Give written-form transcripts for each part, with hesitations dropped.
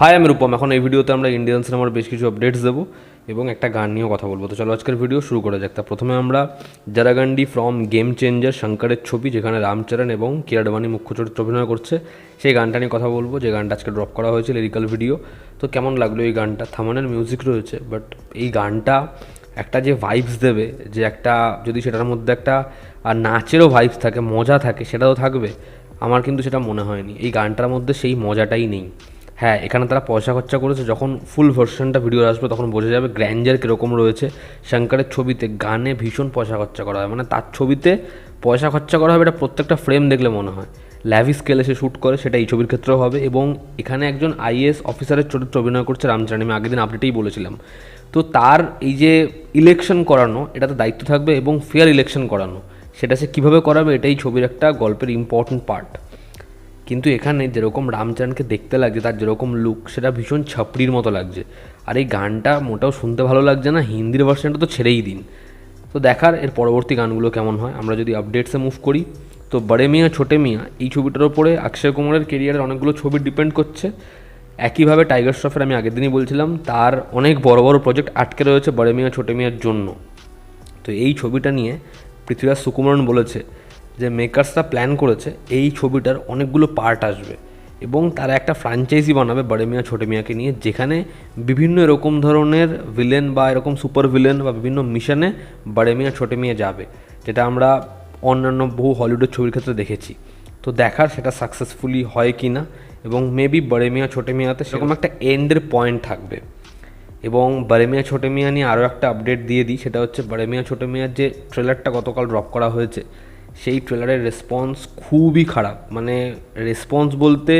High, আমি রূপম। এখন এই ভিডিওতে আমরা ইন্ডিয়ান সিনেমার বেশ কিছু আপডেটস দেবো এবং একটা গান নিয়েও কথা বলবো। তো চলো আজকের ভিডিও শুরু করা যাক। তা প্রথমে আমরা জারাগান্ডি ফ্রম গেম চেঞ্জার শঙ্করের ছবি, যেখানে রামচরণ এবং কিয়া আডবাণী মুখ্য চরিত্রে অভিনয় করছে, সেই গানটা নিয়ে কথা বলবো, যে গানটা আজকে ড্রপ করা হয়েছে লিরিক্যাল ভিডিও। তো কেমন লাগলো এই গানটা? থামানের মিউজিক রয়েছে, বাট এই গানটা একটা যে ভাইবস দেবে, যে একটা যদি সেটার মধ্যে একটা নাচেরও ভাইবস থাকে, মজা থাকে, সেটাও থাকবে, আমার কিন্তু সেটা মনে হয়নি। এই গানটার মধ্যে সেই মজাটাই নেই। হ্যাঁ, এখানে তারা পয়সা খরচা করেছে, যখন ফুল ভার্সনটা ভিডিও আসবে তখন বোঝা যাবে গ্র্যান্ডার কীরকম রয়েছে। শঙ্করের ছবিতে গানে ভীষণ পয়সা খরচা করা হয়, মানে তার ছবিতে পয়সা খরচা করা হবে, এটা প্রত্যেকটা ফ্রেম দেখলে মনে হয়। ল্যাভি স্কেলে সে শ্যুট করে, সেটা এই ছবির ক্ষেত্রেও হবে। এবং এখানে একজন আইএএস অফিসারের চরিত্রে অভিনয় করছে রামচরণ, আমি আগের দিন আপডেটেই বলেছিলাম। তো তার এই যে ইলেকশন করানো, এটাতে দায়িত্ব থাকবে, এবং ফেয়ার ইলেকশন করানো, সেটা সে কীভাবে করাবে, এটাই ছবির একটা গল্পের ইম্পর্ট্যান্ট পার্ট। কিন্তু এখানে যেরকম রামচরণকে দেখতে লাগছে, তার যেরকম লুক, সেটা ভীষণ ছাপড়ির মতো লাগছে। আর এই গানটা মোটেও শুনতে ভালো লাগছে না, হিন্দির ভার্সনটা তো ছেড়েই দিন। তো দেখার এর পরবর্তী গানগুলো কেমন হয়। আমরা যদি আপডেটসে মুভ করি, তো বড়ে মিয়াঁ ছোটে মিয়াঁ এই ছবিটার ওপরে অক্ষয় কুমারের কেরিয়ারের অনেকগুলো ছবি ডিপেন্ড করছে। একইভাবে টাইগার শ্রফের, আমি আগের দিনই বলছিলাম, তার অনেক বড় বড় প্রজেক্ট আটকে রয়েছে বড়ে মিয়াঁ ছোটে মিয়াঁর জন্য। তো এই ছবিটা নিয়ে পৃথ্বীরাজ সুকুমারন বলেছে যে মেকার্সরা প্ল্যান করেছে এই ছবিটার অনেকগুলো পার্ট আসবে, এবং তারা একটা ফ্র্যাঞ্চাইজি বানাবে বড়ে মিয়াঁ ছোটে মিয়াঁকে নিয়ে, যেখানে বিভিন্ন এরকম ধরনের ভিলেন বা এরকম সুপার ভিলেন বা বিভিন্ন মিশনে বড়ে মিয়াঁ ছোটে মিয়াঁ যাবে, যেটা আমরা অন্যান্য বহু হলিউডের ছবির ক্ষেত্রে দেখেছি। তো দেখার সেটা সাকসেসফুলি হয় কি না, এবং মেবি বড়ে মিয়াঁ ছোটে মিয়াঁতে সেরকম একটা এন্ডের পয়েন্ট থাকবে। এবং বড়ে মিয়াঁ ছোটে মিয়াঁ নিয়ে আরও একটা আপডেট দিয়ে দিই, সেটা হচ্ছে বড়ে মিয়াঁ ছোটে মিয়াঁর যে ট্রেলারটা গতকাল ড্রপ করা হয়েছে, সেই ট্রেলারের রেসপন্স খুবই খারাপ। মানে রেসপন্স বলতে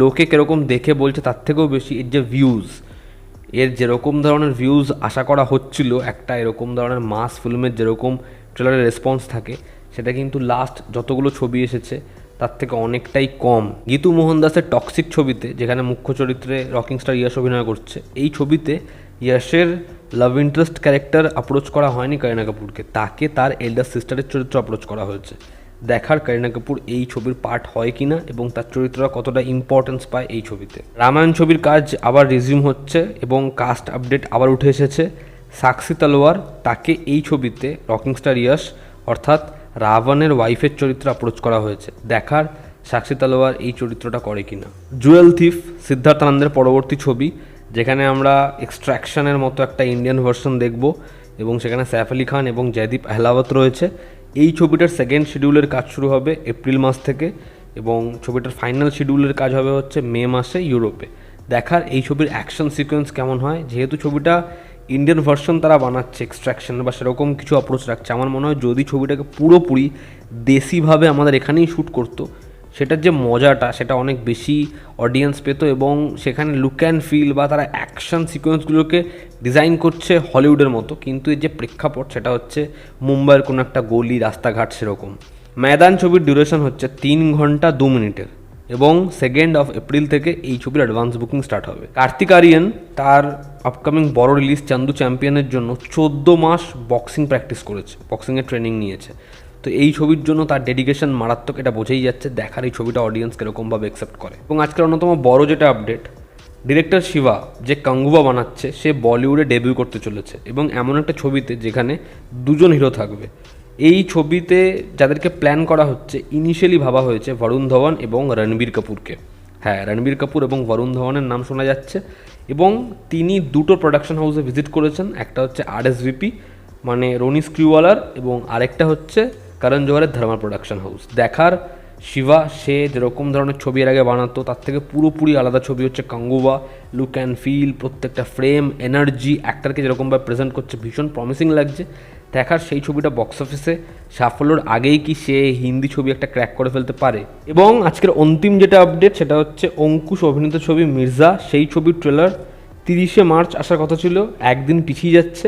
লোকে কীরকম দেখে বলছে তার থেকেও বেশি এর যে ভিউজ, এর যেরকম ধরনের ভিউজ আশা করা হচ্ছিল একটা এরকম ধরনের মাস ফিল্মের যেরকম ট্রেলারের রেসপন্স থাকে, সেটা কিন্তু লাস্ট যতগুলো ছবি এসেছে তার থেকে অনেকটাই কম। গীতু মোহন দাসের টক্সিক ছবিতে, যেখানে মুখ্য চরিত্রে রকিং স্টার ইয়াশ অভিনয় করছে, এই ছবিতে ইয়াশের লাভ ইন্টারেস্ট ক্যারেক্টার অ্যাপ্রোচ করা হয়নি করিনা কাপুরকে, তাকে তার এল্ডার সিস্টারের চরিত্র অ্যাপ্রোচ করা হয়েছে। দেখার করিনা কাপুর এই ছবির পার্ট হয় কিনা, এবং তার চরিত্রটা কতটা ইম্পর্টেন্স পায় এই ছবিতে। রামায়ণ ছবির কাজ আবার রিজিউম হচ্ছে, এবং কাস্ট আপডেট আবার উঠে এসেছে। সাক্ষী তলোয়ার, তাকে এই ছবিতে রকিং স্টার ইয়াশ অর্থাৎ রাবণের ওয়াইফের চরিত্র অ্যাপ্রোচ করা হয়েছে। দেখার সাক্ষী তলোয়ার এই চরিত্রটা করে কিনা। জুয়েল থিফ সিদ্ধার্থ আনন্দের পরবর্তী ছবি, যেখানে আমরা এক্সট্র্যাকশনের মতো একটা ইন্ডিয়ান ভার্সন দেখব, এবং সেখানে সাইফ আলি খান এবং জয়দীপ আহলাওয়াত রয়েছে। এই ছবিটার সেকেন্ড শিডিউলের কাজ শুরু হবে এপ্রিল মাস থেকে, এবং ছবিটার ফাইনাল শিডিউলের কাজ হবে হচ্ছে মে মাসে ইউরোপে। দেখার এই ছবির অ্যাকশন সিকোয়েন্স কেমন হয়। যেহেতু ছবিটা ইন্ডিয়ান ভার্সন তারা বানাচ্ছে এক্সট্র্যাকশন বা সেরকম কিছু অ্যাপ্রোচ রাখছে, আমার মনে হয় যদি ছবিটাকে পুরোপুরি দেশিভাবে আমাদের এখানেই শ্যুট করতো, সেটার যে মজাটা সেটা অনেক বেশি অডিয়েন্স পেত, এবং সেখানে লুক অ্যান্ড ফিল বা তারা অ্যাকশন সিকোয়েন্সগুলোকে ডিজাইন করছে হলিউডের মতো, কিন্তু এর যে প্রেক্ষাপট সেটা হচ্ছে মুম্বাইয়ের কোনো একটা গলি রাস্তাঘাট সেরকম। ময়দান ছবির ডিউরেশন হচ্ছে 3 ঘন্টা 2 মিনিটের, এবং 2 এপ্রিল থেকে এই ছবির অ্যাডভান্স বুকিং স্টার্ট হবে। কার্তিক আরিয়ান তার আপকামিং বড় রিলিজ চান্দু চ্যাম্পিয়নের জন্য 14 মাস বক্সিং প্র্যাকটিস করেছে, বক্সিংয়ের ট্রেনিং নিয়েছে। তো এই ছবির জন্য তার ডেডিকেশন মারাত্মক, এটা বোঝাই যাচ্ছে। দেখার এই ছবিটা অডিয়েন্স কীরকমভাবে অ্যাকসেপ্ট করে। এবং আজকের অন্যতম বড় যেটা আপডেট, ডিরেক্টর শিবা যে কাঙ্গুবা বানাচ্ছে, সে বলিউডে ডেবিউ করতে চলেছে, এবং এমন একটা ছবিতে যেখানে 2জন হিরো থাকবে। এই ছবিতে যাদেরকে প্ল্যান করা হচ্ছে, ইনিশিয়ালি ভাবা হয়েছে বরুণ ধওয়ান এবং রণবীর কাপুরকে। হ্যাঁ, রণবীর কাপুর এবং বরুণ ধওয়ানের নাম শোনা যাচ্ছে, এবং তিনি 2টো প্রোডাকশন হাউসে ভিজিট করেছেন। একটা হচ্ছে RSVP মানে রনি স্ক্রিওয়ালার, এবং আরেকটা হচ্ছে করণ জোহরের ধর্মা প্রোডাকশন হাউস। দেখার শিবা সে যেরকম ধরনের ছবি এর আগে বানাতো তার থেকে পুরোপুরি আলাদা ছবি হচ্ছে কাঙ্গুবা। লুক অ্যান্ড ফিল, প্রত্যেকটা ফ্রেম, এনার্জি, অ্যাক্টারকে যেরকমভাবে প্রেজেন্ট করছে ভীষণ প্রমিসিং লাগছে। দেখার সেই ছবিটা বক্স অফিসে সাফল্যর আগেই কি সে হিন্দি ছবি একটা ক্র্যাক করে ফেলতে পারে। এবং আজকের অন্তিম যেটা আপডেট, সেটা হচ্ছে অঙ্কুশ অভিনীত ছবি মির্জা, সেই ছবির ট্রেলার 30 মার্চ আসার কথা ছিল, একদিন পিছিয়ে যাচ্ছে।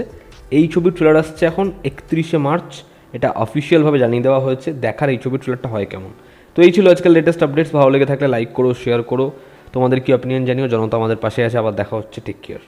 এই ছবির ট্রেলার আসছে এখন 31 মার্চ, এটা অফিসিয়ালভাবে জানিয়ে দেওয়া হয়েছে। দেখার এই ছবির ট্রেলারটা হয় কেমন। তো এই ছিল আজকাল লেটেস্ট আপডেটস। ভালো লেগে থাকলে লাইক করো, শেয়ার করো, তোমাদের কি অপিনিয়ন জানিও। জনতা আমাদের পাশে আছে। আবার দেখা হচ্ছে, টেক কেয়ার।